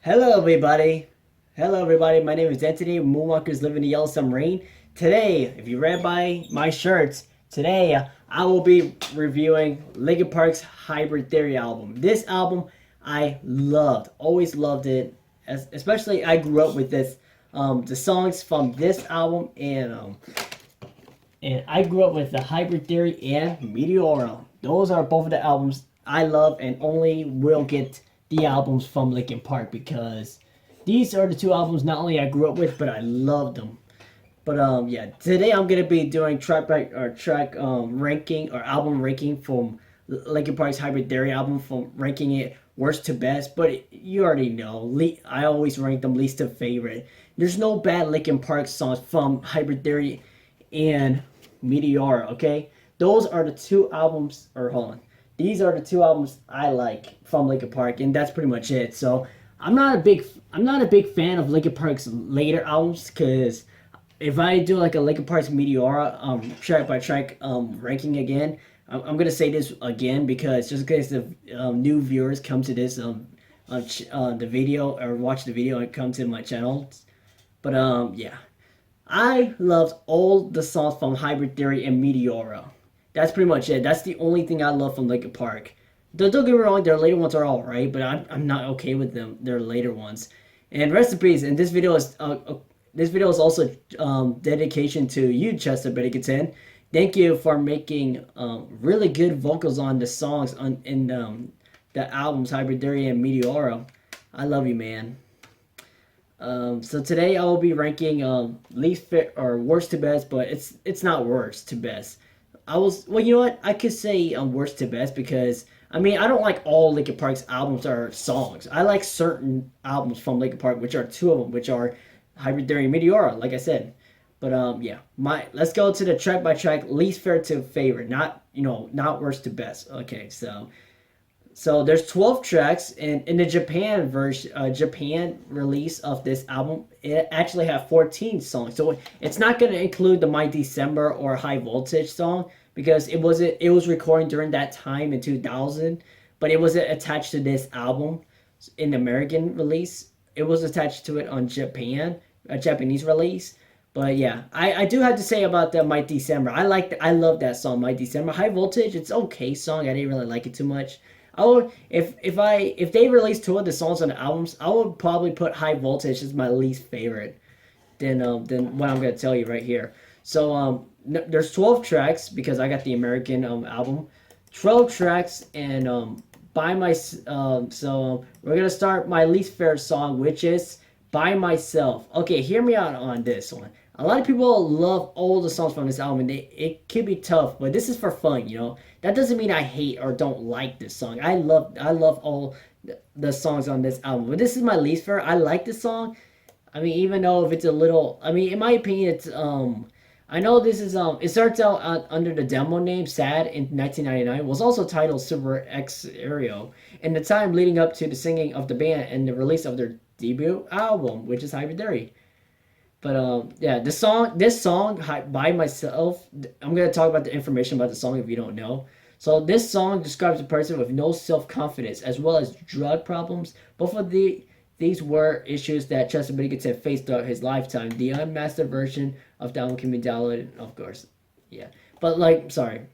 Hello, everybody. Hello, everybody. My name is Anthony. Moonwalkers live in the Yellow Submarine. Today, if you read by my shirts, today I will be reviewing Linkin Park's Hybrid Theory album. This album I loved, always loved it. Especially, I grew up with this. The songs from this album and I grew up with the Hybrid Theory and Meteora. Those are both of the albums I love and only will get the albums from Linkin Park because these are the two albums not only I grew up with, but I loved them. But yeah, today I'm gonna be doing track ranking or album ranking from Linkin Park's Hybrid Theory album, from ranking it worst to best. But you already know, I always rank them least to favorite. There's no bad Linkin Park songs from Hybrid Theory and Meteora. Okay, those are the two albums. Or hold on, these are the two albums I like from Linkin Park, and that's pretty much it. So I'm not a big fan of Linkin Park's later albums because if I do like a Linkin Park's Meteora track by track ranking again, I'm gonna say this again because just in case the new viewers come to this the video or watch the video and come to my channel. But yeah, I loved all the songs from Hybrid Theory and Meteora. That's pretty much it. That's the only thing I love from Linkin Park. Don't get me wrong, their later ones are alright, but I'm not okay with them. Their later ones. And rest in peace. And this video is also dedication to you, Chester Bennington. Thank you for making really good vocals on the songs in the albums Hybrid Theory and Meteora. I love you, man. So today I will be ranking least fit or worst to best, but it's not worst to best. Well, you know what? I could say worst to best because I mean I don't like all Linkin Park's albums or songs. I like certain albums from Linkin Park, which are two of them, which are Hybrid Theory and Meteora, like I said. But yeah, let's go to the track by track least favorite to favorite, not worst to best. Okay, so there's 12 tracks, and in the Japan version, Japan release of this album, it actually have 14 songs. So it's not going to include the My December or High Voltage song because it was recording during that time in 2000, but it wasn't attached to this album in the American release. It was attached to it on a Japanese release. But yeah, I do have to say about the My December. I love that song, My December. High Voltage, it's okay song. I didn't really like it too much. I would if they released two of the songs on the albums, I would probably put High Voltage as my least favorite. Than what I'm gonna tell you right here. So there's 12 tracks because I got the American album. 12 tracks and by my we're gonna start my least favorite song, which is By Myself. Okay, hear me out on this one. A lot of people love all the songs from this album, and it can be tough, but this is for fun, you know. That doesn't mean I hate or don't like this song. I love all the songs on this album, but this is my least favorite. I like this song. I mean, even though if it's a little, I mean, in my opinion, it's I know this is it starts out under the demo name Sad in 1999. Was also titled Super X Aereo in the time leading up to the singing of the band and the release of their debut album, which is Hybrid Theory. But yeah, this song By Myself. I'm gonna talk about the information about the song if you don't know. So this song describes a person with no self-confidence as well as drug problems. Both of these were issues that Chester Bennington faced throughout his lifetime. The unmastered version of the album can be downloaded, of course. Yeah, but like, sorry,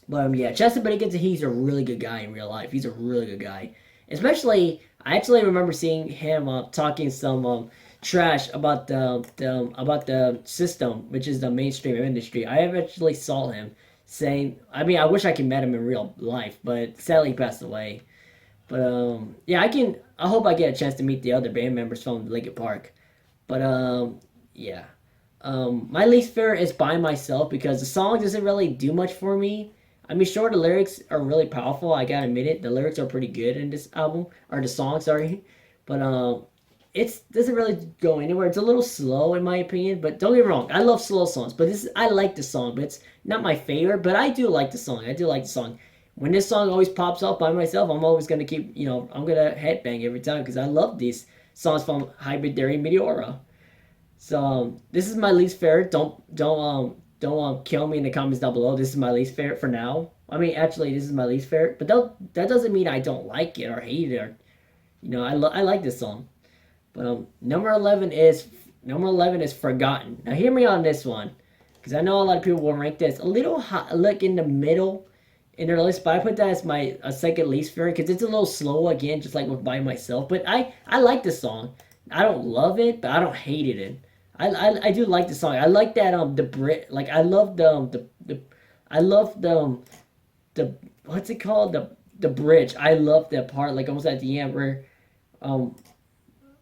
but yeah, Chester Bennington, he's a really good guy in real life. He's a really good guy. Especially, I actually remember seeing him talking some trash about the system, which is the mainstream industry. I eventually saw him saying, I mean, I wish I could met him in real life, but sadly he passed away. But yeah, I hope I get a chance to meet the other band members from Linkin Park. But yeah. My least favorite is By Myself because the song doesn't really do much for me. I mean, sure, the lyrics are really powerful. I gotta admit it. The lyrics are pretty good in this album, or the song, sorry. But it doesn't really go anywhere. It's a little slow in my opinion. But don't get me wrong, I love slow songs. But I like the song, but it's not my favorite. But I do like the song. I do like the song. When this song always pops up By Myself, I'm always gonna keep, I'm gonna headbang every time because I love these songs from Hybrid Theory and Meteora. So this is my least favorite. Don't kill me in the comments down below. This is my least favorite for now. I mean, actually, this is my least favorite, but that doesn't mean I don't like it or hate it or, I like this song. But number 11 is Forgotten. Now hear me on this one, because I know a lot of people will rank this a little hot, like in the middle in their list, but I put that as my second least favorite because it's a little slow again, just like with By Myself. But I like this song. I don't love it, but I don't hate it. I do like the song. I like that the Brit, like I love the I love the what's it called, the bridge. I love that part, like almost at the end where um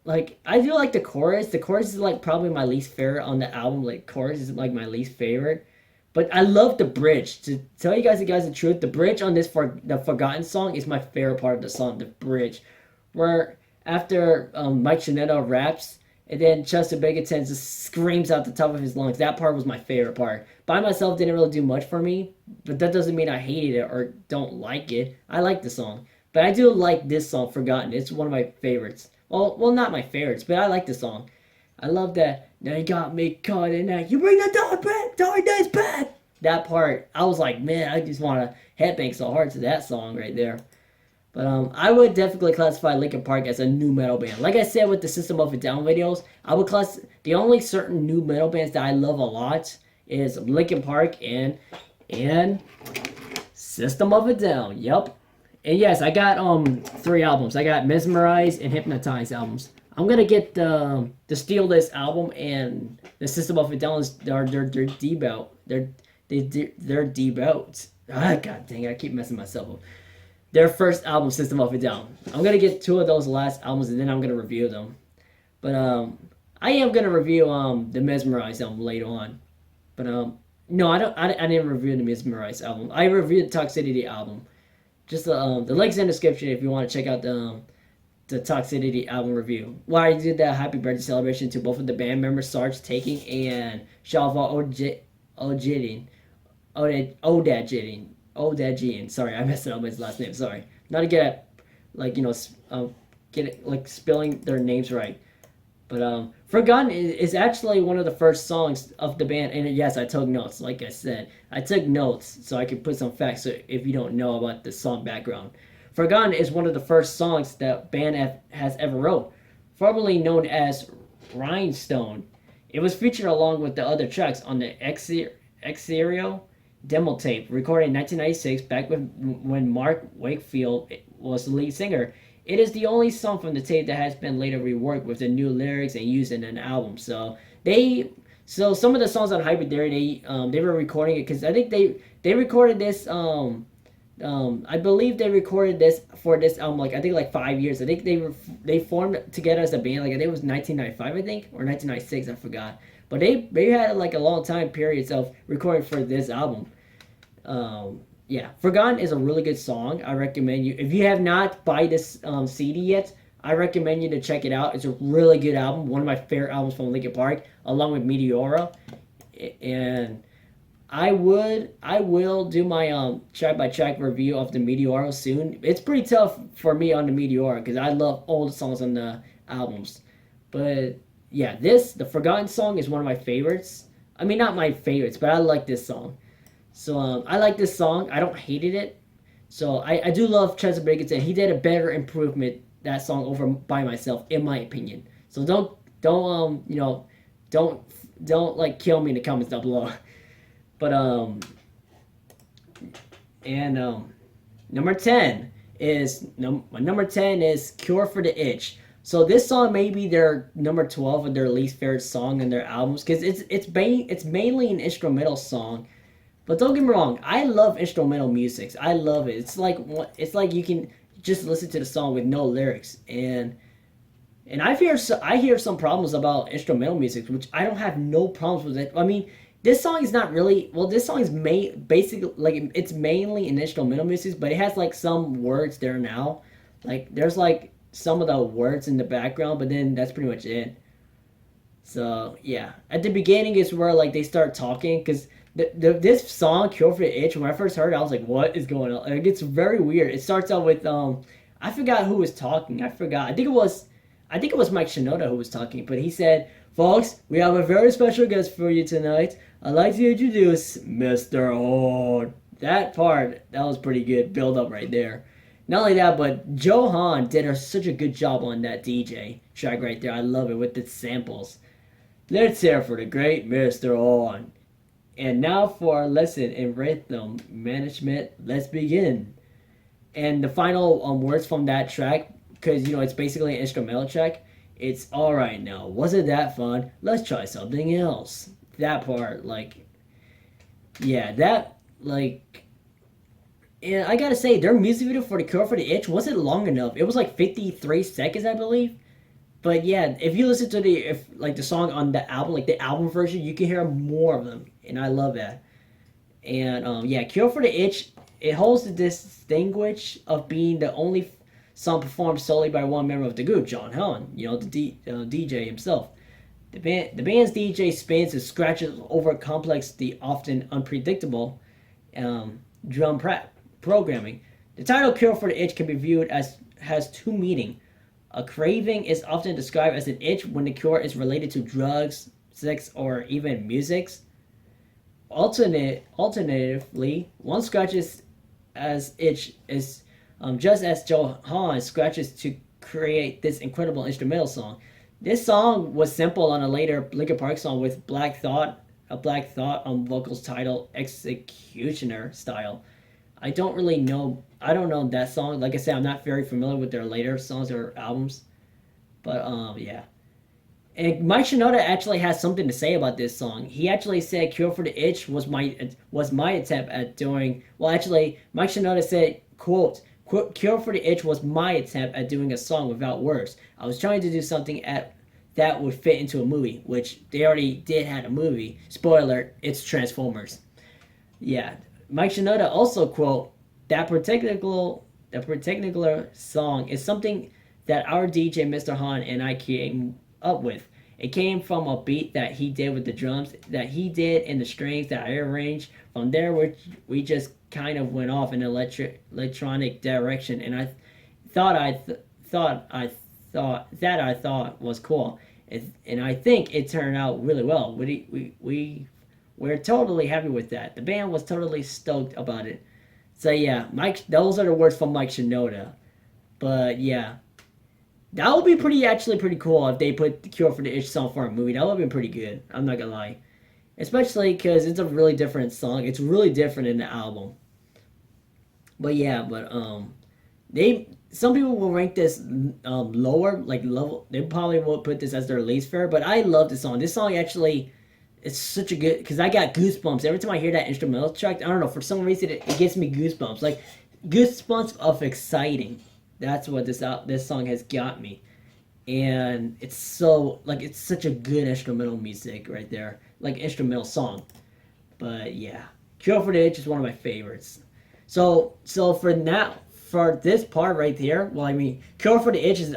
like I do like the chorus. The chorus is like probably my least favorite on the album. Like chorus is like my least favorite. But I love the bridge. To tell you guys the truth, the bridge on this for the Forgotten song is my favorite part of the song. The bridge, where after Mike Shinoda raps, and then Chester Bennington just screams out the top of his lungs. That part was my favorite part. By Myself didn't really do much for me, but that doesn't mean I hated it or don't like it. I like the song, but I do like this song, Forgotten. It's one of my favorites. Well, not my favorites, but I like the song. I love that. Now you got me caught in that. You bring the darkness back. That part, I was like, man, I just want to headbang so hard to that song right there. But I would definitely classify Linkin Park as a new metal band. Like I said with the System of a Down videos, I would class the only certain new metal bands that I love a lot is Linkin Park and System of a Down. Yep. And yes, I got 3 albums. I got Mesmerize and Hypnotize albums. I'm gonna get the Steal This album and the System of a Down. Their debut. Their debut. Ah, god dang it! I keep messing myself up. Their first album, System of a Down. I'm gonna get 2 of those last albums and then I'm gonna review them. But I am gonna review the Mesmerize album later on. But no, I don't. I didn't review the Mesmerize album. I reviewed the Toxicity album. Just the links in the description if you want to check out the Toxicity album review. Where I did that happy birthday celebration to both of the band members, Sarge Taking and Shalva Odagian. Sorry, I messed up his last name. Sorry. Not to get at, like, get it, like, spelling their names right. But Forgotten is actually one of the first songs of the band. And yes, I took notes. Like I said, I took notes so I could put some facts so if you don't know about the song background. Forgotten is one of the first songs that band has ever wrote, formerly known as Rhinestone. It was featured along with the other tracks on the Exerio demo tape, recorded in 1996, back when Mark Wakefield was the lead singer. It is the only song from the tape that has been later reworked with the new lyrics and used in an album. So some of the songs on Hybrid Theory, they were recording it because I think they recorded this. I believe they recorded this for this album, like I think like 5 years. I think they formed together as a band, like I think it was 1995, I think, or 1996, I forgot. But they had like a long time periods of recording for this album. Yeah, Forgotten is a really good song. I recommend you, if you have not buy this CD yet, I recommend you to check it out. It's a really good album, one of my favorite albums from Linkin Park, along with Meteora. And I will do my track by track review of the Meteora soon. It's pretty tough for me on the Meteora because I love all the songs on the albums. But yeah, the Forgotten song is one of my favorites. I mean, not my favorites, but I like this song. So I like this song. I don't hated it. So I do love Chester Bennington. He did a better improvement that song over By Myself, in my opinion. So don't like kill me in the comments down below. But number 10 is Cure for the Itch. So this song may be their number 12 of their least favorite song in their albums because it's mainly an instrumental song. But don't get me wrong, I love instrumental music. I love it. It's like you can just listen to the song with no lyrics. And I hear some problems about instrumental music, which I don't have no problems with it. I mean, this song is not really, well, this song is basically like it's mainly an instrumental music, but it has like some words there now. Like there's like some of the words in the background, but then that's pretty much it. So yeah, at the beginning is where like they start talking because this song Cure for the Itch, when I first heard it, I was like, what is going on? Like, it's very weird. It starts out with I forgot who was talking. I forgot. I think it was Mike Shinoda who was talking, but he said, "Folks, we have a very special guest for you tonight. I'd like to introduce Mr. Horn." That part, that was pretty good build up right there. Not only that, but Johan did such a good job on that DJ track right there. I love it with the samples. Let's hear for the great Mr. On. And now for our lesson in rhythm management. Let's begin. And the final words from that track, because it's basically an instrumental track. It's all right now. Wasn't that fun? Let's try something else. That part, like, yeah, that like, and I gotta say, their music video for the Cure for the Itch wasn't long enough. It was like 53 seconds, I believe. But yeah, if you listen to the song on the album, like the album version, you can hear more of them, and I love that. And yeah, Cure for the Itch, it holds the distinguish of being the only song performed solely by one member of the group, John Hahn, the DJ himself. The band's DJ spins and scratches over complex, the often unpredictable drum programming. The title "Cure for the Itch" can be viewed as has two meanings. A craving is often described as an itch when the cure is related to drugs, sex, or even music. Alternatively, one scratches as itch is just as Johan scratches to create this incredible instrumental song. This song was sampled on a later Linkin Park song with Black Thought on vocals titled Executioner Style. I don't know that song. Like I said, I'm not very familiar with their later songs or albums. But yeah. And Mike Shinoda actually has something to say about this song. He actually said "Cure for the Itch" was my attempt at doing. Well, actually, Mike Shinoda said, "quote Cure for the Itch was my attempt at doing a song without words. I was trying to do something that would fit into a movie, which they already did had a movie. Spoiler: it's Transformers." Yeah, Mike Shinoda also quote that particular song is something that our DJ Mr. Han and I came up with. It came from a beat that he did with the drums, that he did in the strings that I arranged. From there, we just kind of went off in an electronic direction, and I thought was cool, and I think it turned out really well. We're totally happy with that. The band was totally stoked about it. So yeah, those are the words from Mike Shinoda. But yeah, that would be pretty cool if they put the Cure for the Itch song for a movie. That would have been pretty good. I'm not gonna lie, especially because it's a really different song. It's really different in the album. But yeah, they some people will rank this lower, like level. They probably won't put this as their least favorite. But I love this song. This song actually. It's such a good, because I got goosebumps every time I hear that instrumental track. I don't know, for some reason it gives me goosebumps, like goosebumps of exciting. That's what this song has got me, and it's it's such a good instrumental music right there, like instrumental song. But yeah, Cure for the Itch is one of my favorites. So for this part right here, well, I mean, Cure for the Itch is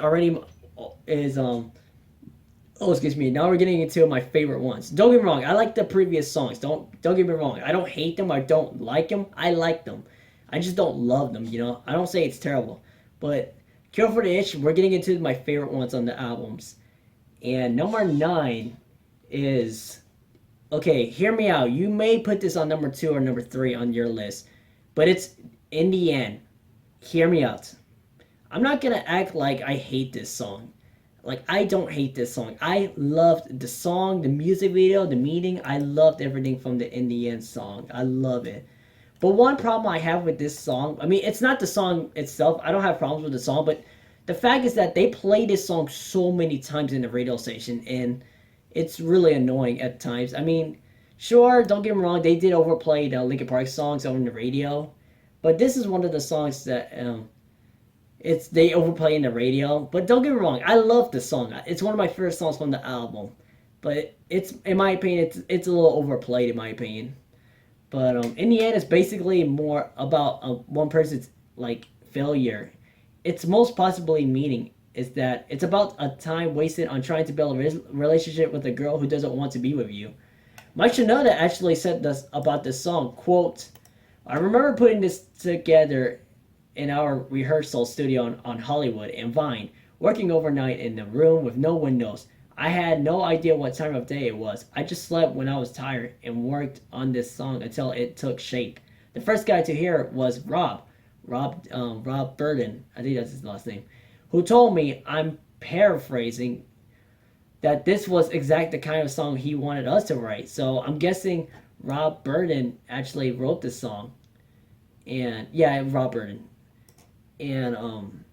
Oh, excuse me. Now we're getting into my favorite ones. Don't get me wrong. I like the previous songs. Don't get me wrong. I don't hate them. I don't like them. I like them. I just don't love them. I don't say it's terrible. But Cure for the Itch, we're getting into my favorite ones on the albums. And number 9 is, okay, hear me out. You may put this on number 2 or number 3 on your list. But it's in the end. Hear me out. I'm not going to act like I hate this song. Like, I don't hate this song. I loved the song, the music video, the meaning. I loved everything from the In the End song. I love it. But one problem I have with this song, I mean, it's not the song itself. I don't have problems with the song, but the fact is that they play this song so many times in the radio station, and it's really annoying at times. I mean, sure, don't get me wrong, they did overplay the Linkin Park songs on the radio, but this is one of the songs that they overplay in the radio. But don't get me wrong, I love this song. It's one of my favorite songs from the album. But it's, in my opinion, it's a little overplayed in my opinion. But in the end, it's basically more about one person's failure. Its most possibly meaning is that it's about a time wasted on trying to build a relationship with a girl who doesn't want to be with you. Mike Shinoda actually said this about this song, quote, "I remember putting this together in our rehearsal studio on Hollywood and Vine, working overnight in a room with no windows. I had no idea what time of day it was. I just slept when I was tired and worked on this song until it took shape. The first guy to hear it was Rob. Rob Burden, I think that's his last name, who told me, I'm paraphrasing, that this was exact the kind of song he wanted us to write. So I'm guessing Rob Burden actually wrote this song, and yeah, Rob Burden, and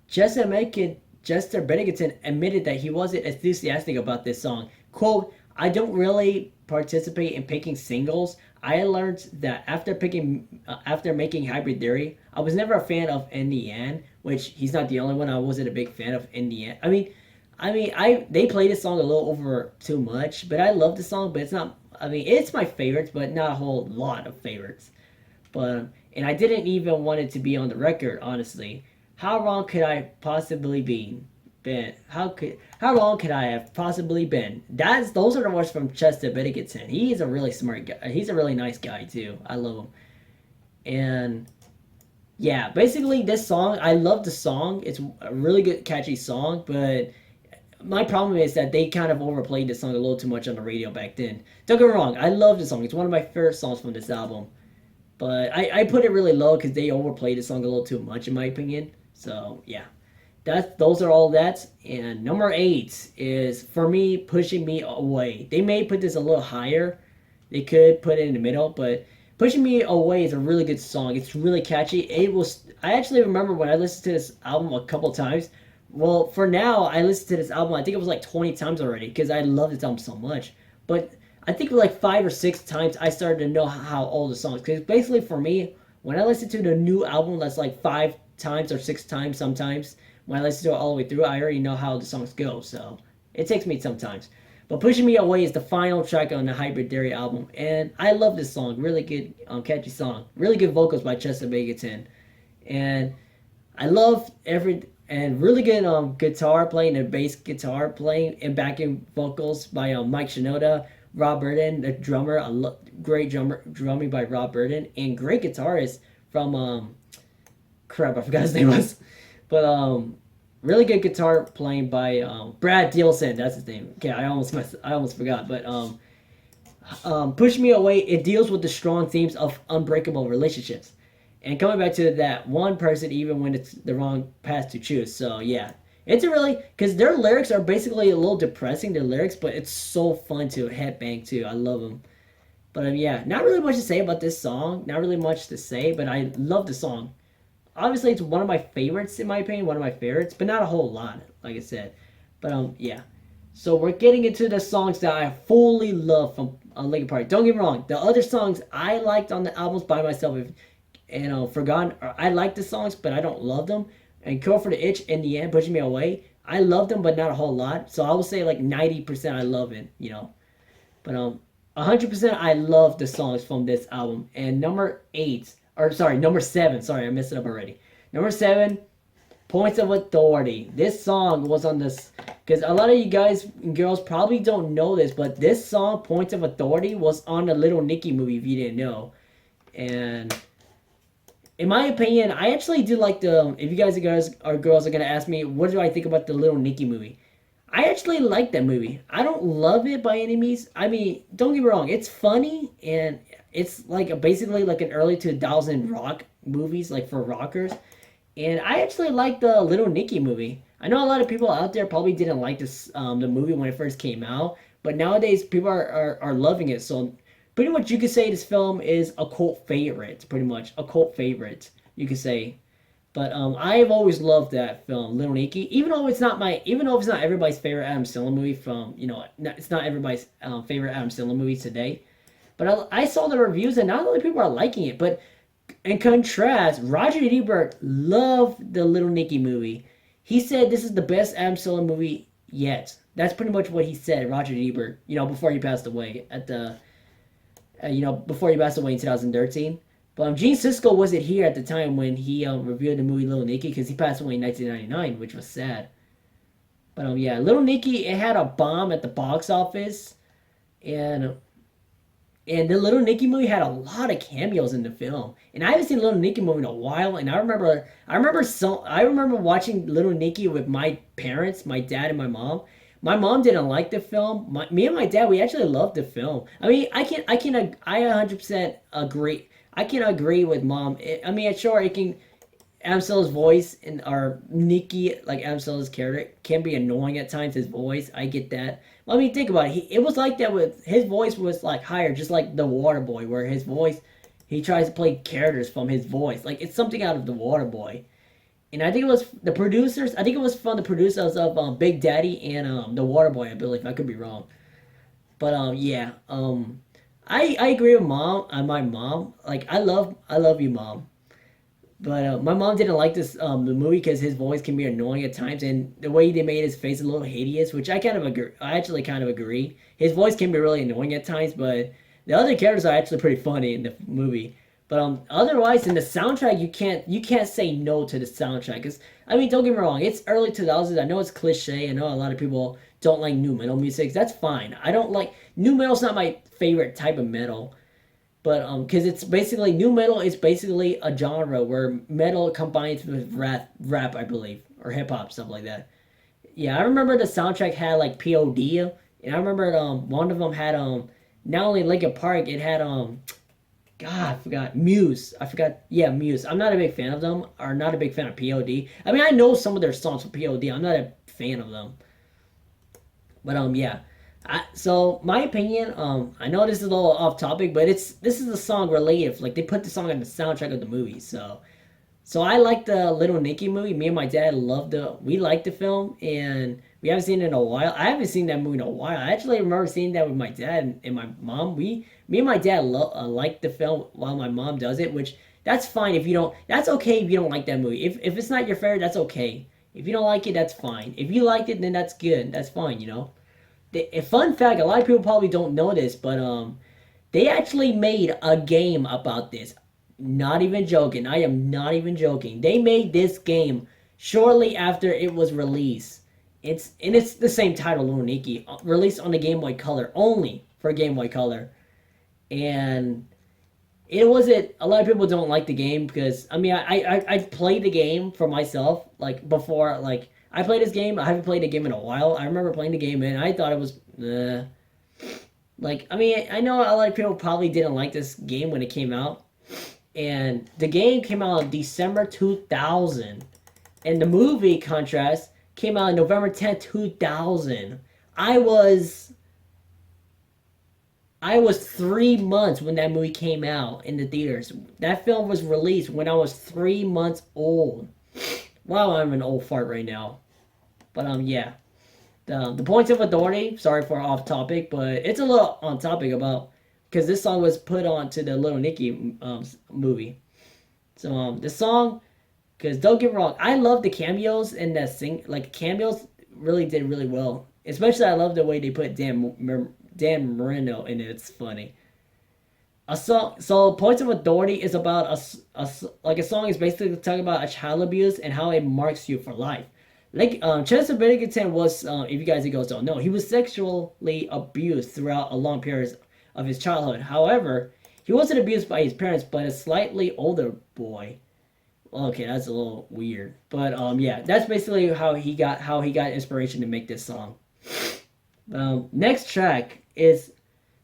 Chester Bennington admitted that he wasn't enthusiastic about this song. Quote, I don't really participate in picking singles. I learned that after making Hybrid Theory, I was never a fan of In the End, which he's not the only one. I wasn't a big fan of In the End. I they played this song a little over too much, but I love the song. But it's not. I mean, it's my favorites, but not a whole lot of favorites. But and I didn't even want it to be on the record, honestly. How wrong could I possibly be? Been how long could I have possibly been? Those are the words from Chester Bennington. He is a really smart guy. He's a really nice guy too. I love him. And yeah, basically this song, I love the song. It's a really good catchy song, but my problem is that they kind of overplayed this song a little too much on the radio back then. Don't get me wrong, I love the song. It's one of my favorite songs from this album. But I put it really low because they overplayed the song a little too much in my opinion. So yeah. Those are all that. And number 8 is for me Pushing Me Away. They may put this a little higher. They could put it in the middle, but Pushing Me Away is a really good song. It's really catchy. I actually remember when I listened to this album a couple times. Well, for now, I listened to this album, I think it was like 20 times already because I love this album so much. But I think like 5 or 6 times I started to know how all the songs. Because basically for me, when I listen to the new album, that's like 5 times or 6 times sometimes. When I listen to it all the way through, I already know how the songs go. So it takes me sometimes. But Pushing Me Away is the final track on the Hybrid Theory album. And I love this song. Really good, catchy song. Really good vocals by Chester Bennington. And I love really good guitar playing and bass guitar playing and backing vocals by Mike Shinoda, Rob Burden, the drummer. Great drumming by Rob Burden, and great guitarist from crap, I forgot his name was, but really good guitar playing by Brad Dielson. That's his name. Okay, I almost forgot, but Push Me Away. It deals with the strong themes of unbreakable relationships. And coming back to that one person, even when it's the wrong path to choose. So yeah, it's a really, because their lyrics are basically a little depressing. Their lyrics, but it's so fun to headbang too. I love them. But yeah, not really much to say about this song. Not really much to say, but I love the song. Obviously, it's one of my favorites in my opinion. One of my favorites, but not a whole lot, like I said. But yeah. So we're getting into the songs that I fully love from Linkin Park. Don't get me wrong. The other songs I liked on the albums by myself. Forgotten. I like the songs, but I don't love them. And Cure for the Itch, In the End, Pushing Me Away. I love them, but not a whole lot. So I would say like 90% I love it, But 100% I love the songs from this album. And number 7. Sorry, I messed it up already. Number 7, Points of Authority. This song was on this, because a lot of you guys and girls probably don't know this, but this song, Points of Authority, was on the Little Nicky movie if you didn't know. And in my opinion, I actually do like if you guys or girls are going to ask me, what do I think about the Little Nicky movie? I actually like that movie. I don't love it by any means. I mean, don't get me wrong. It's funny, and it's like basically like an early 2000 rock movies, like for rockers. And I actually like the Little Nicky movie. I know a lot of people out there probably didn't like this the movie when it first came out, but nowadays people are loving it. So pretty much you could say this film is a cult favorite. Pretty much a cult favorite, you could say. But I've always loved that film, Little Nicky. Even though it's not everybody's favorite Adam Sandler movie it's not everybody's favorite Adam Sandler movie today. But I saw the reviews and not only people are liking it, but in contrast, Roger Ebert loved the Little Nicky movie. He said this is the best Adam Sandler movie yet. That's pretty much what he said, Roger Ebert, before he passed away before he passed away in 2013. But Gene Siskel wasn't here at the time when he reviewed the movie Little Nicky because he passed away in 1999, which was sad. But yeah, Little Nicky, it had a bomb at the box office, and the Little Nicky movie had a lot of cameos in the film. And I haven't seen Little Nicky movie in a while, and I remember watching Little Nicky with my parents, my dad and my mom. My mom didn't like the film. Me and my dad, we actually loved the film. I mean, I 100% agree. I can agree with mom. I mean, sure, it can. Amsel's voice and our Nikki, like Amsel's character, can be annoying at times. His voice, I get that. I mean, think about it. It was like that with his voice was like higher, just like the Water Boy, where his voice, he tries to play characters from his voice. Like it's something out of the Water Boy. And I think it was the producers. I think it was from the producers of Big Daddy and the Water Boy. I believe I could be wrong, but yeah. I agree with mom. My mom. Like I love you, mom. But my mom didn't like this the movie because his voice can be annoying at times, and the way they made his face a little hideous, which I kind of agree. I actually kind of agree. His voice can be really annoying at times, but the other characters are actually pretty funny in the movie. But otherwise, in the soundtrack, you can't say no to the soundtrack. Because I mean, don't get me wrong, it's early 2000s. I know it's cliche. I know a lot of people don't like new metal music. That's fine. I don't like new metal's not my favorite type of metal. But because it's basically new metal is basically a genre where metal combines with rap, I believe, or hip hop stuff like that. Yeah, I remember the soundtrack had like POD, and I remember one of them had not only Linkin Park, it had God, I forgot Muse. I forgot, yeah, Muse. I'm not a big fan of them, or not a big fan of POD. I mean, I know some of their songs from POD. I'm not a fan of them, but yeah. So my opinion, I know this is a little off topic, but this is a song related. Like they put the song on the soundtrack of the movie. So I like the Little Nicky movie. Me and my dad we liked the film, and we haven't seen it in a while. I haven't seen that movie in a while. I actually remember seeing that with my dad and my mom. Me and my dad like the film while my mom does it, which that's fine if you don't. That's okay if you don't like that movie. If it's not your favorite, that's okay. If you don't like it, that's fine. If you liked it, then that's good. That's fine, you know. A fun fact, a lot of people probably don't know this, but they actually made a game about this. Not even joking. I am not even joking. They made this game shortly after it was released. It's the same title, Little Nicky, released on the Game Boy Color only for Game Boy Color, and it wasn't. A lot of people don't like the game because I mean I played the game for myself like before like I played this game. I haven't played the game in a while. I remember playing the game and I thought it was like I mean I know a lot of people probably didn't like this game when it came out, and the game came out in December 2000, and the movie contrast came out on November 10th, 2000. I was I was 3 months when that movie came out in the theaters. That film was released when I was 3 months old. Wow, I'm an old fart right now. But yeah, the points of authority. Sorry for off topic, but it's a little on topic about because this song was put on to the Little Nicky movie. So the song, because don't get me wrong, I love the cameos and the like cameos really did really well. Especially I love the way they put Dan Marino in it. It's funny. A song. So points of authority is about like a song is basically talking about a child abuse and how it marks you for life. Like Chester Bennington was, if you guys don't know, he was sexually abused throughout a long period of his childhood. However, he wasn't abused by his parents, but a slightly older boy. Okay, that's a little weird, but yeah, that's basically how he got inspiration to make this song. Next track is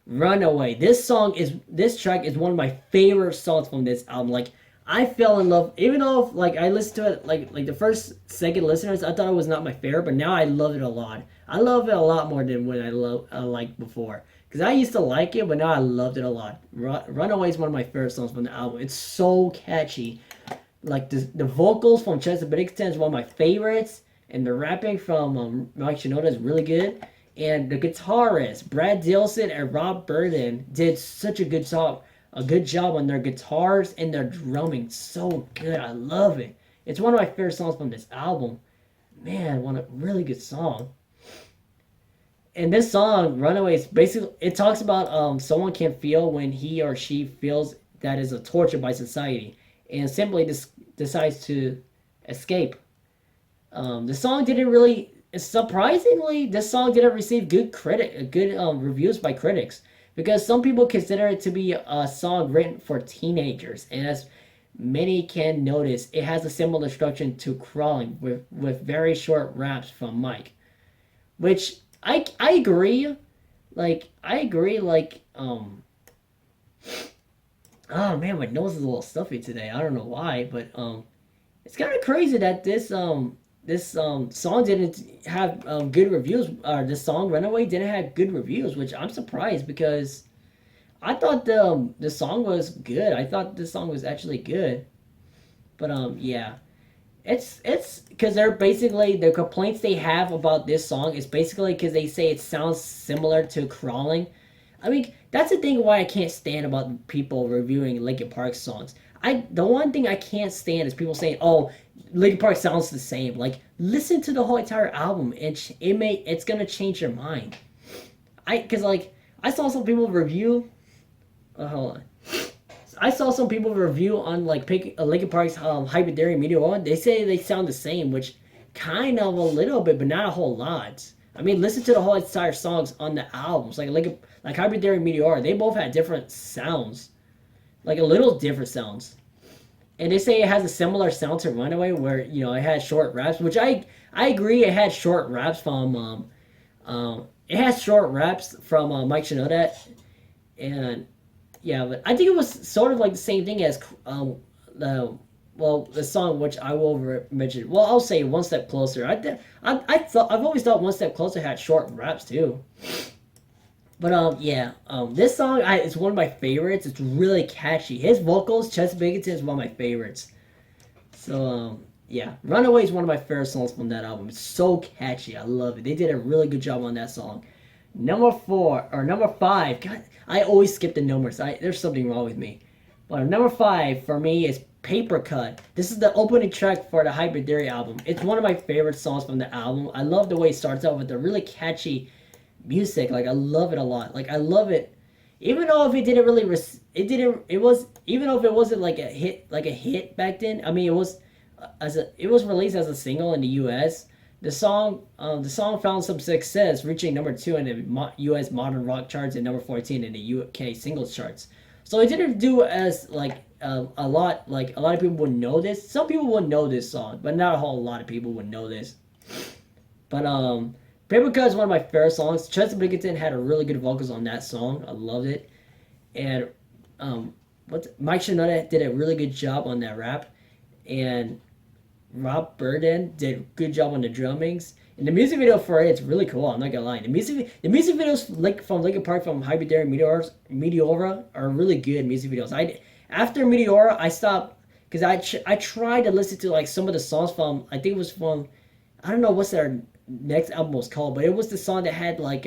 Runaway. This track is one of my favorite songs from this album. Like I fell in love, even though like I listened to it like the first second listeners, I thought it was not my favorite, but now I love it a lot. I love it a lot more than what I liked before. Because I used to like it, but now I loved it a lot. Runaway is one of my favorite songs from the album. It's so catchy. Like the vocals from Chester Bennington is one of my favorites, and the rapping from Mike Shinoda is really good. And the guitarists Brad Dilson and Rob Burden did such a good job on their guitars and their drumming. So good, I love it. It's one of my favorite songs from this album. Man, what a really good song. And this song, Runaways, basically it talks about someone can feel when he or she feels that is a torture by society, and simply decides to escape. The song didn't really, surprisingly, this song didn't receive good reviews by critics because some people consider it to be a song written for teenagers, and as many can notice, it has a similar structure to Crawling with very short raps from Mike, which I agree. Like I agree. Like Oh man, my nose is a little stuffy today. I don't know why, but it's kind of crazy that this song didn't have good reviews. This song Runaway didn't have good reviews, which I'm surprised because I thought the song was good. I thought the song was actually good, but yeah, it's because they're basically the complaints they have about this song is basically because they say it sounds similar to Crawling. I mean, that's the thing why I can't stand about people reviewing Linkin Park songs. The one thing I can't stand is people saying, "Oh, Linkin Park sounds the same." Like, listen to the whole entire album, and it's gonna change your mind. Cause like I saw some people review. Hold on. I saw some people review on like Linkin Park's Hypothetical Meteor. They say they sound the same, which kind of a little bit, but not a whole lot. I mean, listen to the whole entire songs on the albums, like Hypothetical Meteor. They both had different sounds, like a little different sounds. And they say it has a similar sound to Runaway, where it had short raps, which I agree. It had short raps from Mike Shinoda, and yeah, but I think it was sort of like the same thing as the the song which I will mention. Well, I'll say One Step Closer. I've always thought One Step Closer had short raps too. But yeah, this song is one of my favorites. It's really catchy. His vocals, Chester Bennington, is one of my favorites. So yeah, Runaway is one of my favorite songs from that album. It's so catchy. I love it. They did a really good job on that song. Number five. God, I always skip the numbers. There's something wrong with me. But number five for me is Paper Cut. This is the opening track for the Hybrid Theory album. It's one of my favorite songs from the album. I love the way it starts out with the really catchy music. Like, I love it a lot. Like, I love it. Even though if it didn't really even though if it wasn't like a hit back then. I mean, it was released as a single in the US. The song found some success, reaching number 2 in the U.S. modern rock charts and number 14 in the U.K. singles charts. So it didn't do as a lot of people would know this. Some people would know this song, but not a whole lot of people would know this. But Paper Cut is one of my favorite songs. Chester Bennington had a really good vocals on that song. I loved it, and Mike Shinoda did a really good job on that rap, and Rob Burden did a good job on the drummings. And the music video for it's really cool. I'm not gonna lie. The music videos from Linkin Park from Hypothetical Meteora are really good music videos. After Meteora I stopped because I tried to listen to like some of the songs from I think it was from I don't know what's their next album was called, but it was the song that had like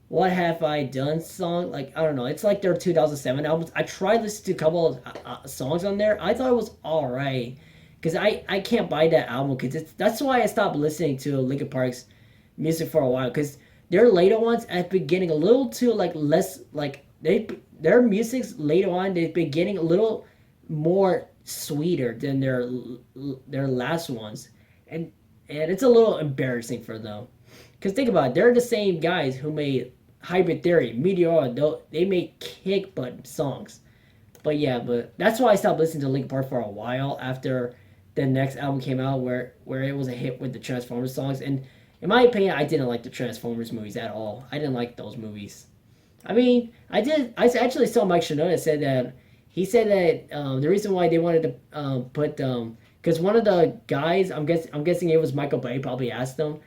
What Have I Done song. Like I don't know. It's like their 2007 albums. I tried listening to a couple of songs on there. I thought it was alright. Because I can't buy that album because that's why I stopped listening to Linkin Park's music for a while because their later ones have been getting a little too like less like their music's later on they've been getting a little more sweeter than their last ones and it's a little embarrassing for them because think about it, they're the same guys who made Hybrid Theory, Meteor, they make kick butt songs. But yeah, but that's why I stopped listening to Linkin Park for a while after the next album came out where it was a hit with the Transformers songs. And in my opinion, I didn't like the Transformers movies at all. I didn't like those movies. I mean, I actually saw Mike Shinoda said that he said that the reason why they wanted to put because one of the guys I'm guessing it was Michael Bay probably asked them.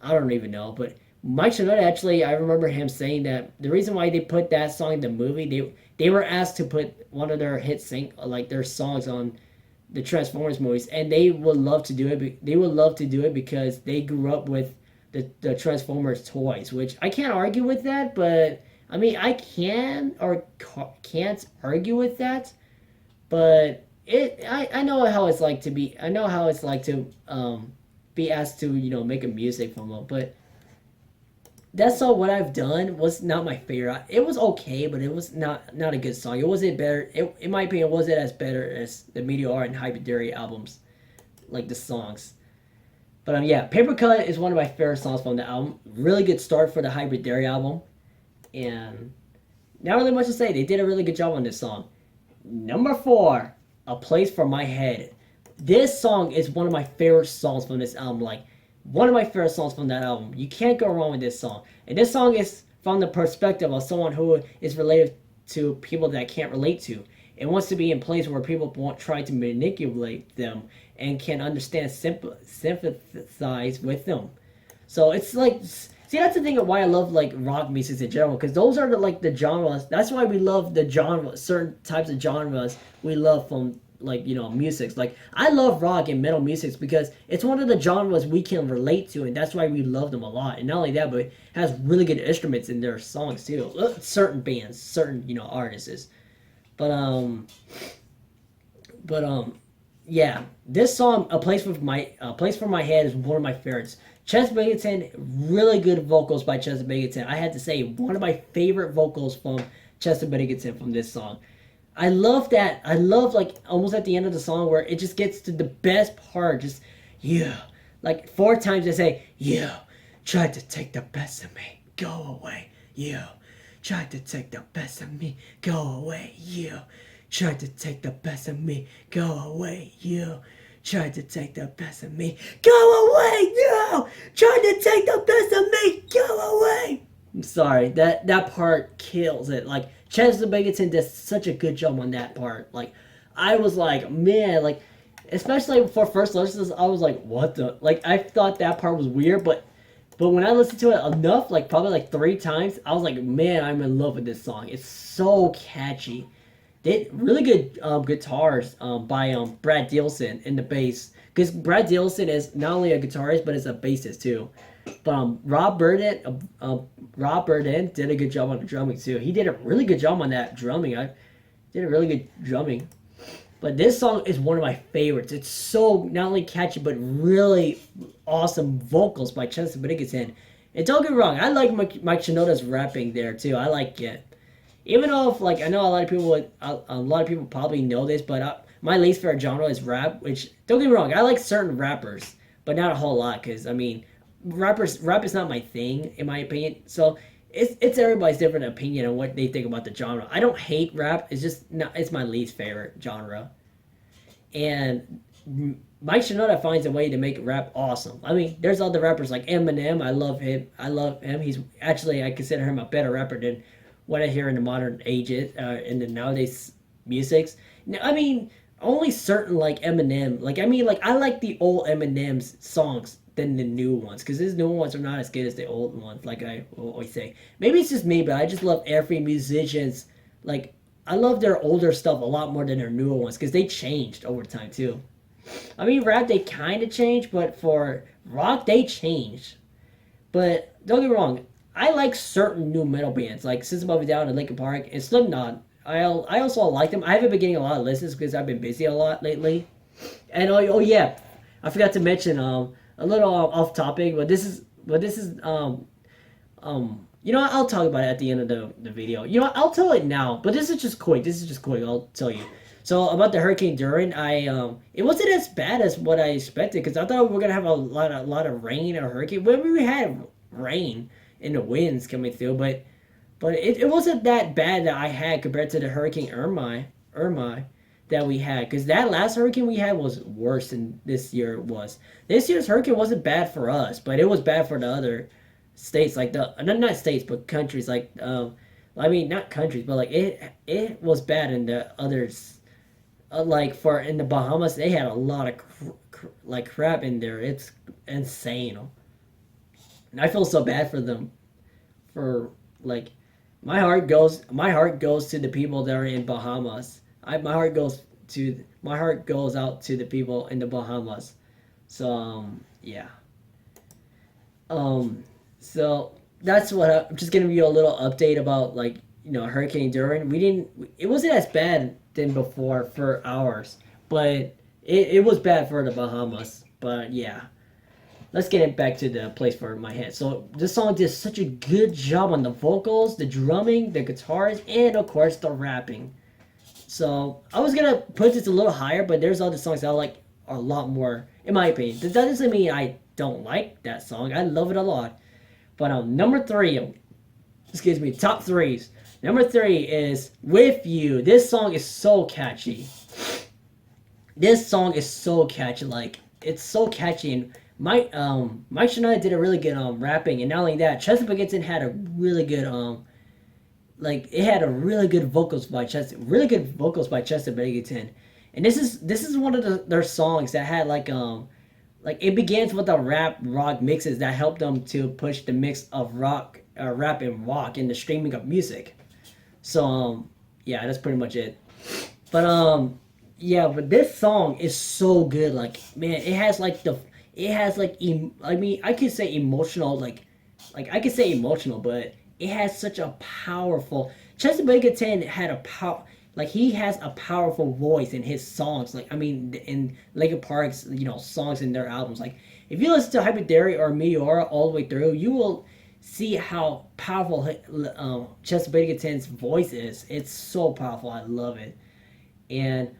I don't even know, but Mike Shinoda actually I remember him saying that the reason why they put that song in the movie they were asked to put one of their their songs on the Transformers movies, and they would love to do it. They would love to do it because they grew up with the Transformers toys, which I can't argue with that. But I mean, I can or can't argue with that. But I know how it's like to be. I know how it's like to be asked to make a music from them, but that's all what I've done was not my favorite. It was okay, but it was not a good song. It wasn't better. In my opinion, it wasn't as better as the Meteor and Hypothetical albums, like the songs. But yeah, Paper Cut is one of my favorite songs from the album. Really good start for the Hypothetical album, and not really much to say. They did a really good job on this song. Number 4, A Place for My Head. This song is one of my favorite songs from this album. Like one of my favorite songs from that album. You can't go wrong with this song. And this song is from the perspective of someone who is related to people that I can't relate to. It wants to be in place where people won't try to manipulate them and can understand, sympathize with them. So it's like, see, that's the thing of why I love like rock music in general, because those are the genres. That's why we love the genre, certain types of genres we love from like music. Like I love rock and metal music because it's one of the genres we can relate to, and that's why we love them a lot. And not only that, but it has really good instruments in their songs too. Certain bands, certain artists. But yeah, this song, a place for my head, is one of my favorites. Chester Bennington, really good vocals by Chester Bennington. I had to say, one of my favorite vocals from Chester Bennington from this song. I love that. I love like almost at the end of the song where it just gets to the best part. Just yeah, like 4 times they say yeah. Tried to take the best of me, go away. Yeah, tried to take the best of me, go away. Yeah, tried to take the best of me, go away. Yeah. Tried to take the best of me. Go away! No! Tried to take the best of me. Go away! I'm sorry. That part kills it. Like, Chester Bennington does such a good job on that part. Like, I was like, man, like, especially for first listens, I was like, what the? Like, I thought that part was weird, but when I listened to it enough, like, probably like 3 times, I was like, man, I'm in love with this song. It's so catchy. They really good guitars by Brad Dilson in the bass, because Brad Dilson is not only a guitarist but is a bassist too. But Rob Burden did a good job on the drumming too. He did a really good job on that drumming. I did a really good drumming. But this song is one of my favorites. It's so not only catchy but really awesome vocals by Chester Bennington. And don't get me wrong, I like Mike Shinoda's rapping there too. I like it. Even though, if, like, I know a lot of people probably know this, but my least favorite genre is rap. Which, don't get me wrong, I like certain rappers, but not a whole lot. Because I mean, rap is not my thing, in my opinion. So it's everybody's different opinion on what they think about the genre. I don't hate rap. It's just not. It's my least favorite genre. And Mike Shinoda finds a way to make rap awesome. I mean, there's other rappers like Eminem. I love him. He's actually, I consider him a better rapper than what I hear in the modern ages, in the nowadays musics. I mean, only certain like Eminem. Like I mean, like I like the old Eminem's songs than the new ones, because his new ones are not as good as the old ones. Like I always say, maybe it's just me, but I just love every musician's like. I love their older stuff a lot more than their newer ones, because they changed over time too. I mean, rap they kind of changed, but for rock they changed. But don't get me wrong, I like certain new metal bands like System of a Down and Linkin Park and Slipknot. I also like them. I haven't been getting a lot of listens because I've been busy a lot lately. And oh yeah, I forgot to mention a little off topic, but this is I'll talk about it at the end of the video. I'll tell it now, but this is just quick. I'll tell you. So about the Hurricane Durin, it wasn't as bad as what I expected, because I thought we were gonna have a lot of rain or hurricane. Well, we had rain and the winds coming through, but it wasn't that bad that I had compared to the Hurricane Irma that we had, because that last hurricane we had was worse than this year was. This year's hurricane wasn't bad for us, but it was bad for the other states, like not states but countries, like I mean not countries, but like it was bad in the others. Like in the Bahamas, they had a lot of crap in there. It's insane. And I feel so bad for them. For like, my heart goes to the people that are in Bahamas. My heart goes out to the people in the Bahamas. So yeah. So that's what I'm just gonna give you a little update about, like, Hurricane Durin. It wasn't as bad than before for ours, but it was bad for the Bahamas. But yeah, let's get it back to the place for my head. So this song did such a good job on the vocals, the drumming, the guitars, and of course the rapping. So I was gonna put this a little higher, but there's other songs that I like a lot more, in my opinion. That doesn't mean I don't like that song. I love it a lot. But number 3, excuse me, top 3s. Number 3 is With You. This song is so catchy. Like, it's so catchy. And Mike Shinoda did a really good rapping. And not only that, Chester Bennington had a really good like it had a really good vocals by Chester Bennington, and this is one of their songs that had like it begins with the rap rock mixes that helped them to push the mix of rap and rock in the streaming of music. So yeah, that's pretty much it. But yeah, but this song is so good. Like man, it has like I mean I could say emotional like I could say emotional, but it has such a powerful. Chester Bennington had a power. Like he has a powerful voice in his songs. Like I mean, in Linkin Park's songs in their albums. Like if you listen to Hyper or Meteora all the way through, you will see how powerful Chester Bennington's voice is. It's so powerful. I love it. And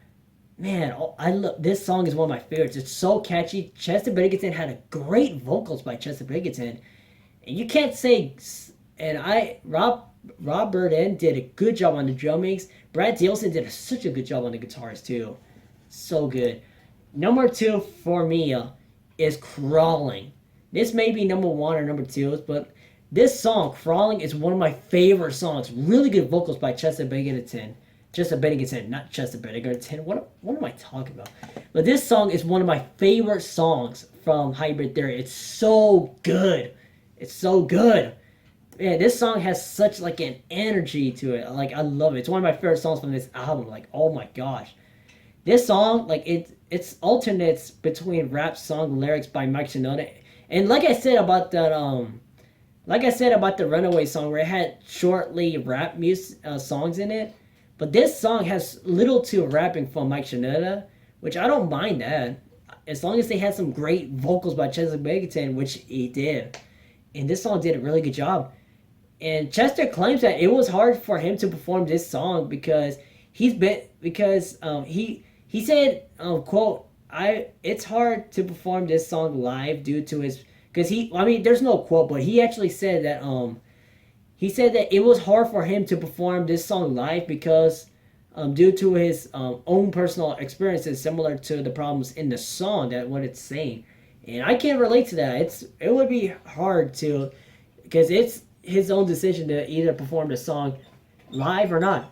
man, I love this song is one of my favorites. It's so catchy. Chester Bennington had a great vocals by Chester Bennington, and you can't say. And Rob Burden did a good job on the drummings. Brad Dielson did such a good job on the guitars too. So good. Number two for me is Crawling. This may be number one or number two, but this song, Crawling, is one of my favorite songs. Really good vocals by Chester Bennington. Chester Bennington, not Chester Bennington. What am I talking about? But this song is one of my favorite songs from Hybrid Theory. It's so good. It's so good. Man, this song has such like an energy to it. Like I love it. It's one of my favorite songs from this album. Like oh my gosh, this song like it's alternates between rap song lyrics by Mike Shinoda, and like I said about the Runaway song where it had shortly rap music songs in it, but this song has little to rapping from Mike Shinoda, which I don't mind that as long as they had some great vocals by Chester Bennington, which he did, and this song did a really good job. And Chester claims that it was hard for him to perform this song because he said quote it's hard to perform this song live due to his because there's no quote but he actually said that it was hard for him to perform this song live because due to his own personal experiences similar to the problems in the song that what it's saying, and I can't relate to that. It would be hard to because it's his own decision to either perform the song live or not.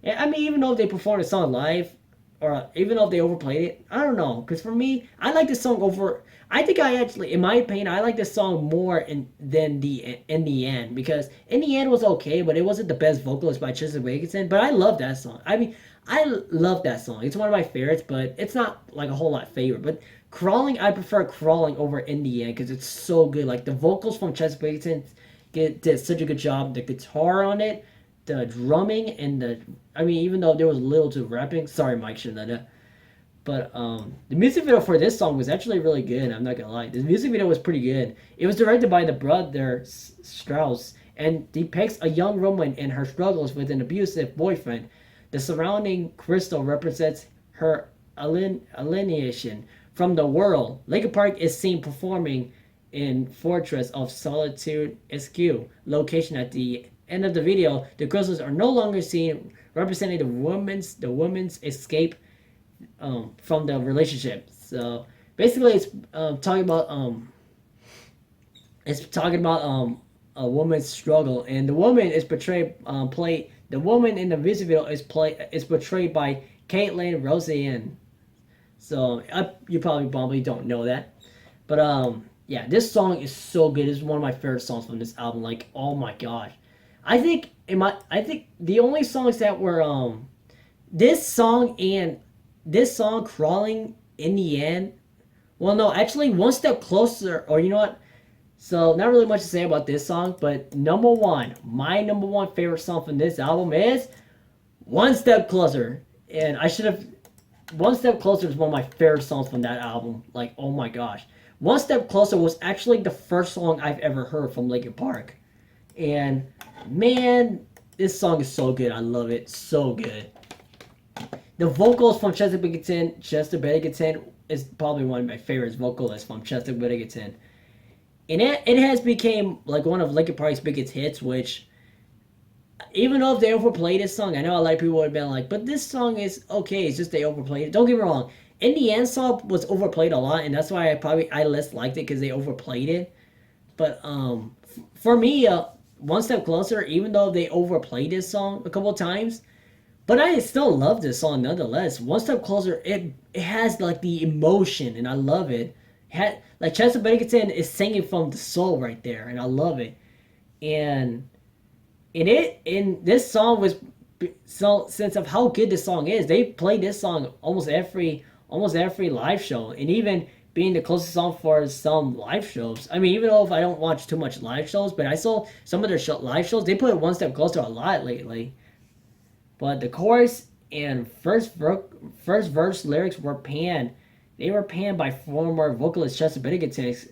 I mean, even though they performed the song live, or even though they overplayed it, I don't know. Because for me, I like the song over. I think I actually, in my opinion, I like the song more than in the end because in the end was okay, but it wasn't the best vocalist by Chester Bennington. But I love that song. I mean, I love that song. It's one of my favorites, but it's not like a whole lot favorite. But Crawling, I prefer Crawling over In the End because it's so good. Like the vocals from Chester Bennington did such a good job. The guitar on it, the drumming, and even though there was little to rapping, sorry Mike Shinoda, but the music video for this song was actually really good. I'm not gonna lie, the music video was pretty good. It was directed by the brother Strauss and depicts a young woman and her struggles with an abusive boyfriend. The surrounding crystal represents her alienation from the world. Linkin Park is seen performing in Fortress of Solitude SQ location at the end of the video. The crystals are no longer seen, representing the woman's escape from the relationship. So basically, it's talking about a woman's struggle, and the woman is the woman in the music video is portrayed by Caitlin Roseanne. So you probably don't know that, but yeah, this song is so good. It's one of my favorite songs from this album. Like, oh my gosh, I think the only songs that were this song Crawling in the End. Well, no, actually, One Step Closer, or you know what? So not really much to say about this song, but my number one favorite song from this album is One Step Closer, and One Step Closer is one of my favorite songs from that album. Like, oh my gosh. One Step Closer was actually the first song I've ever heard from Linkin Park. And man, this song is so good. I love it. So good. The vocals from Chester Bennington is probably one of my favorite vocalists from Chester Bennington. And it has become like one of Linkin Park's biggest hits, which even though if they overplayed this song, I know a lot of people would have been like, but this song is okay, it's just they overplayed it. Don't get me wrong. In the End song was overplayed a lot, and that's why I less liked it because they overplayed it. But for me, One Step Closer, even though they overplayed this song a couple of times, but I still love this song nonetheless. One Step Closer, it has like the emotion, and I love it. Like Chester Bennington is singing from the soul right there, and I love it. And in this song was so since of how good this song is, they play this song almost every live show, and even being the closest song for some live shows. I mean, even though if I don't watch too much live shows, but I saw some of their live shows, they play One Step Closer a lot lately. But the chorus and first verse lyrics were panned. They were panned by former vocalist Chester Bennington's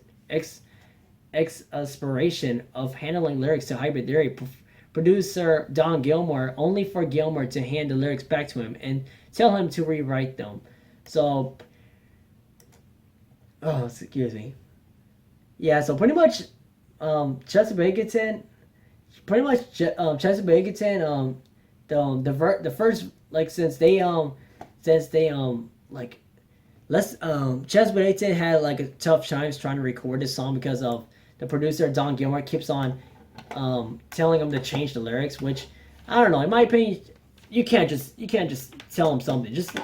aspiration of handling lyrics to Hybrid Theory. Producer Don Gilmore, only for Gilmore to hand the lyrics back to him and tell him to rewrite them. So, oh, excuse me. Yeah, so pretty much, Chester Bennington, Chester Bennington, the first, like, like, Chester Bennington had like a tough times trying to record this song because of the producer Don Gilmore keeps on telling him to change the lyrics, which I don't know. In my opinion, you can't just tell him something. Just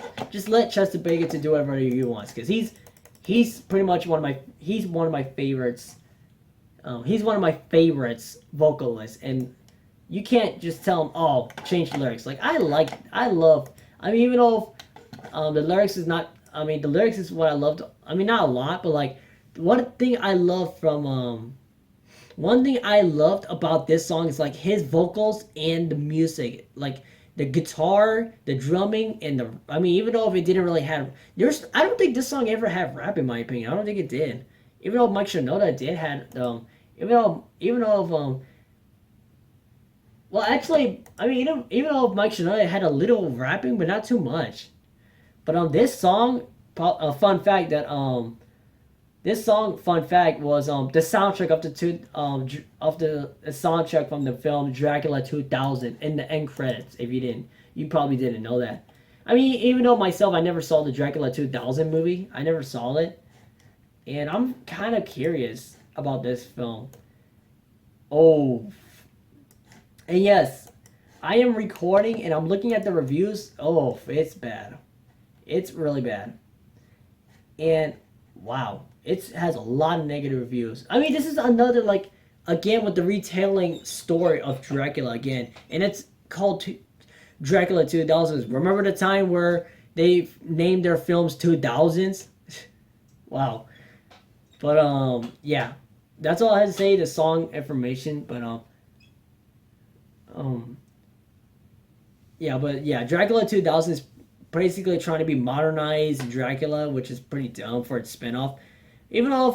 let Chester Bennington do whatever he wants, because he's pretty much one of my favorites. He's one of my favorites vocalists, and you can't just tell him, oh, change the lyrics. Like I love. I mean, even though the lyrics is not. I mean, the lyrics is what I loved. I mean, not a lot, but like one thing I loved about this song is like his vocals and the music, like the guitar, the drumming, and I mean, even though if it didn't really have, I don't think this song ever had rap in my opinion. I don't think it did. Even though Mike Shinoda did had, even though well, actually, I mean, even though Mike Shinoda had a little rapping, but not too much. But on this song, a fun fact that this song, fun fact, was the soundtrack of the soundtrack from the film Dracula 2000 in the end credits. If you probably didn't know that. I mean, even though myself, I never saw the Dracula 2000 movie. I never saw it, and I'm kind of curious about this film. Oh, and yes, I am recording and I'm looking at the reviews. Oh, it's bad. It's really bad. And wow, it has a lot of negative reviews. I mean, this is another, like, again, with the retelling story of Dracula again. And it's called Dracula 2000s. Remember the time where they named their films 2000s? Wow. But, yeah. That's all I had to say, the song information. But, yeah, but, yeah, Dracula 2000 is basically trying to be modernized Dracula, which is pretty dumb for its spinoff. Even though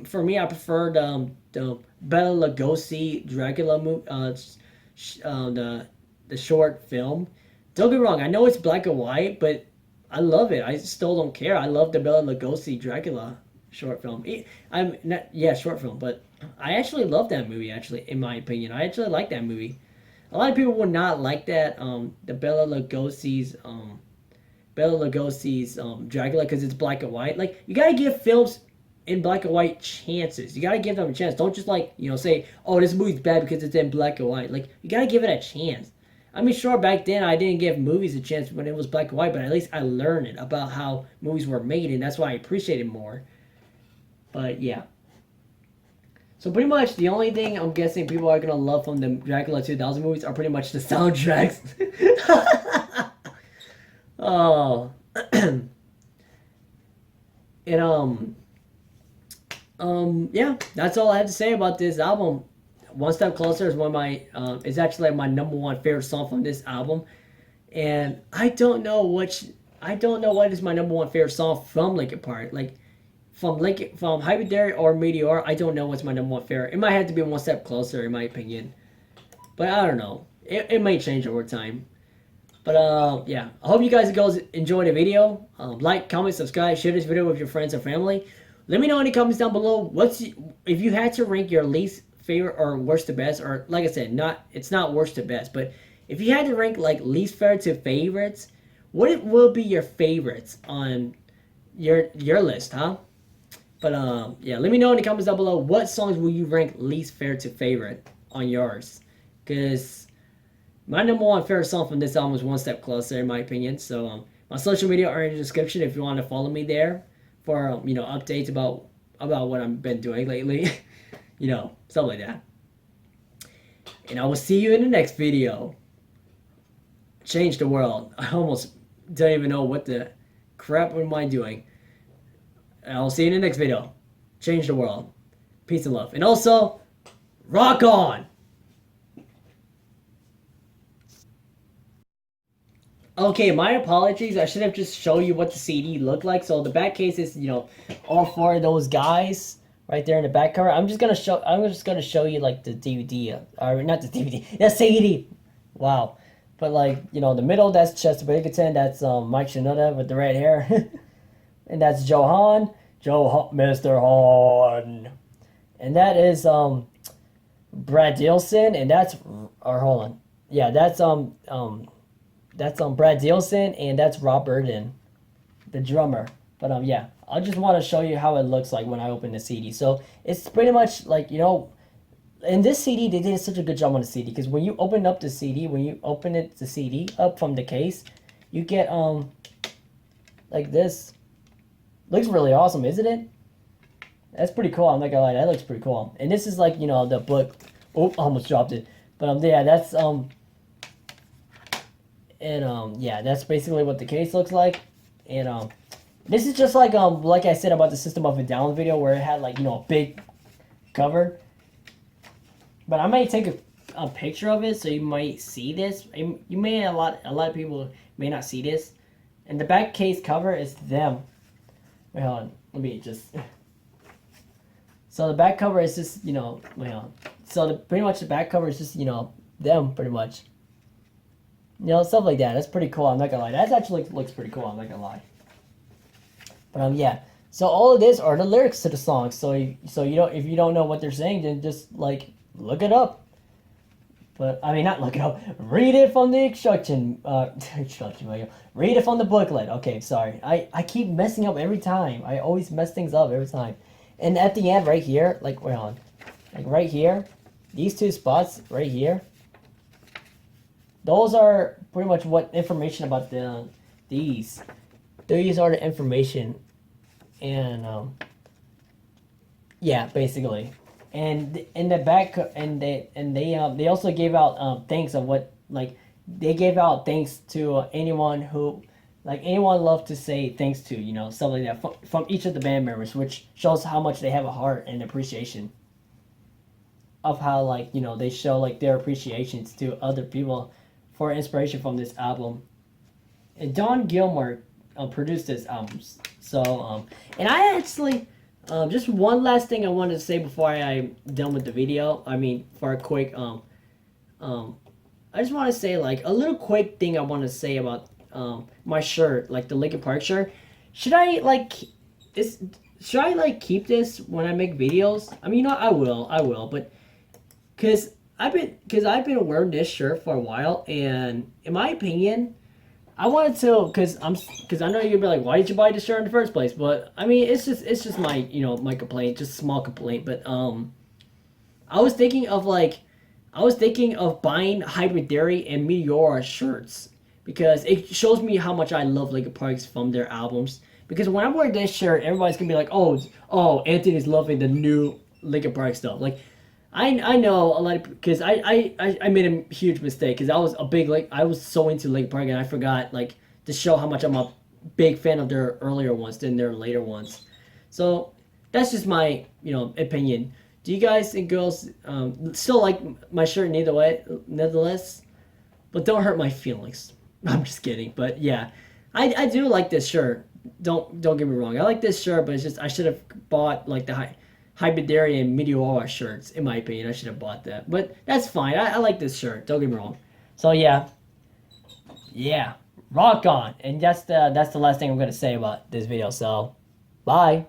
for me I prefer the Bela Lugosi Dracula movie, the short film. Don't get me wrong, I know it's black and white, but I love it. I still don't care. I love the Bela Lugosi Dracula short film. Short film, but I actually love that movie. Actually, in my opinion, I actually like that movie. A lot of people would not like that, the Bela Lugosi's Dracula, because it's black and white. Like, you gotta give films in black and white chances. You gotta give them a chance. Don't just, like, say, oh, this movie's bad because it's in black and white. Like, you gotta give it a chance. I mean, sure, back then I didn't give movies a chance when it was black and white, but at least I learned it about how movies were made, and that's why I appreciate it more. But yeah. So pretty much the only thing I'm guessing people are gonna love from the Dracula 2000 movies are pretty much the soundtracks. Oh, and yeah, that's all I have to say about this album. One Step Closer is one of my is actually like my number one favorite song from this album, and I don't know what is my number one favorite song from Linkin Park. Like, from Hybrid Theory or Meteor, I don't know what's my number one favorite. It might have to be One Step Closer, in my opinion. But I don't know. It may change over time. But yeah, I hope you guys enjoyed the video. Like, comment, subscribe, share this video with your friends and family. Let me know in the comments down below if you had to rank your least favorite or worst to best, or like I said, it's not worst to best, but if you had to rank like least favorite to favorites, what will be your favorites on your list, huh? But yeah, let me know in the comments down below what songs will you rank least fair to favorite on yours, because my number one favorite song from this album is One Step Closer, in my opinion. So my social media are in the description if you want to follow me there for updates about what I've been doing lately, stuff like that. And I will see you in the next video. Change the world. I almost don't even know what the crap am I doing. And I'll see you in the next video. Change the world. Peace and love. And also, rock on! Okay, my apologies. I should have just shown you what the CD looked like. So the back case is, all four of those guys right there in the back cover. I'm just gonna show you like the DVD, or not the DVD, the CD. Wow. But like, the middle, that's Chester Bennington, that's Mike Shinoda with the red hair. And that's Mr. Hahn. And that is Brad Dilson, and that's hold on. Yeah, that's Brad Dilson, and that's Rob Burden, the drummer. But yeah, I just want to show you how it looks like when I open the CD. So it's pretty much like, in this CD, they did such a good job on the CD, because when you open up the CD, the CD up from the case, you get like this. Looks really awesome, isn't it? That's pretty cool. I'm not gonna lie, that looks pretty cool. And this is like, the book. Oh, almost dropped it. But yeah, that's yeah, that's basically what the case looks like. And this is just like I said about the System of a Down video, where it had like, a big cover. But I might take a picture of it so you might see this. You may, a lot of people may not see this. And the back case cover is them. Wait, hold on. Let me just. So the back cover is just, wait, hold on. So pretty much the back cover is just, them pretty much. Stuff like that. That's pretty cool. I'm not gonna lie. That actually looks pretty cool. I'm not gonna lie. But yeah. So all of this are the lyrics to the song. So if you don't know what they're saying, then just like look it up. But I mean, not look it up. Read it from the instruction. Read it from the booklet. Okay, sorry. I keep messing up every time. I always mess things up every time. And at the end, right here, like wait on, like right here, these two spots right here. Those are pretty much what information about these. These are the information, and yeah, basically. And in the back, and they also gave out thanks of what, like, they gave out thanks to anyone who, like, anyone loved to say thanks to, stuff like that from each of the band members, which shows how much they have a heart and appreciation of how, like, they show like their appreciations to other people for inspiration from this album. And Don Gilmore produced this album. So and I actually. Just one last thing I wanted to say before I'm done with the video. I mean, for a quick, I just want to say, like, a little quick thing I want to say about, my shirt, like the Linkin Park shirt. Should I, like, keep this when I make videos? I mean, I will, but, cause I've been wearing this shirt for a while, and in my opinion, I wanted to, cause I know you'd be like, why did you buy this shirt in the first place? But I mean, it's just my, my complaint, just a small complaint. But I was thinking of buying Hybrid Theory and Meteora shirts, because it shows me how much I love Linkin Park from their albums. Because when I wear this shirt, everybody's gonna be like, oh, Anthony's loving the new Linkin Park stuff. Like, I know a lot of, because I made a huge mistake, because I was so into Linkin Park, and I forgot, like, to show how much I'm a big fan of their earlier ones than their later ones. So that's just my opinion. Do you guys and girls still like my shirt nevertheless? But don't hurt my feelings. I'm just kidding. But yeah, I do like this shirt. Don't get me wrong. I like this shirt, but it's just I should have bought like the Hybridarian Meteora shirts. In my opinion, I should have bought that. But that's fine. I like this shirt. Don't get me wrong. So yeah, rock on. And that's the last thing I'm gonna say about this video. So bye.